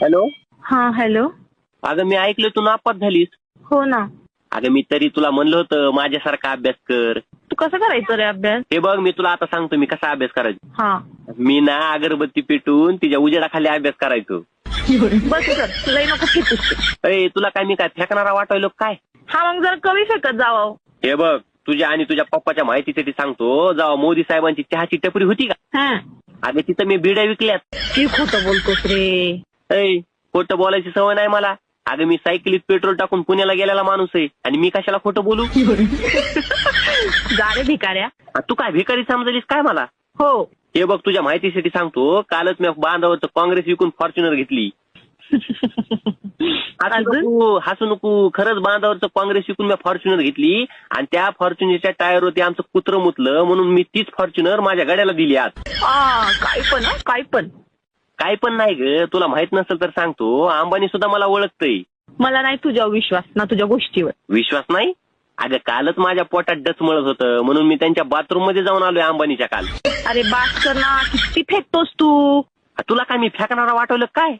Hello. हा hello. अगं मी ऐकलं तू नापास झालीस. हो ना. अगं मी तरी तुला म्हणलं होतं माझ्यासारखा अभ्यास कर. तू कसं करायचं रे अभ्यास? हे बघ मी तुला आता सांगतो मी कसा अभ्यास करायचो. हा मी ना अगरबत्ती पेटून तिच्या उजेडाखाली अभ्यास करायचो. बस कर तुलाही नको फेकूस. अरे तुला काय मी काय फेकणारा वाटायलो काय? हा मग जरा कमी फेकत जावं. हे बघ तुझ्या आणि तुझ्या पप्पाच्या माहितीसाठी सांगतो. जेव्हा मोदी साहेबांची चहाची टपरी होती का, हा अगं तिथं मी बिड्या विकल्यात. की खोटं बोलतोस रे. ऐ खोटं बोलायची सवय नाही मला. अगं मी सायकलीत पेट्रोल टाकून पुण्याला गेलेला माणूस आहे आणि मी कशाला खोटं बोलू? जा रे भिकाऱ्या. तू काय भिकारी समजलीस काय मला? हो. हे बघ तुझ्या माहितीसाठी सांगतो. कालच मी बांधावरचं काँग्रेस विकून फॉर्च्युनर घेतली. हसू नको खरंच बांधावरचं काँग्रेस विकून मी फॉर्च्युनर घेतली आणि त्या फॉर्च्युनरच्या टायरवरती आमचं कुत्रं मुतलं म्हणून मी तीच फॉर्च्युनर माझ्या गाड्याला दिली आज. काय पण काय पण काय पण नाही ग. तुला माहित नसेल तर सांगतो. अंबानी सुद्धा मला ओळखतय. मला नाही तुझ्यावर विश्वास ना तुझ्या गोष्टीवर. विश्वास नाही? अगं कालच माझ्या पोटात डचमळत होतं म्हणून मी त्यांच्या बाथरूम मध्ये जाऊन आलोय अंबानीच्या काल. अरे बास कर ना. किती फेकतोस तू? तुला काय मी फेकणारा वाटवलं काय?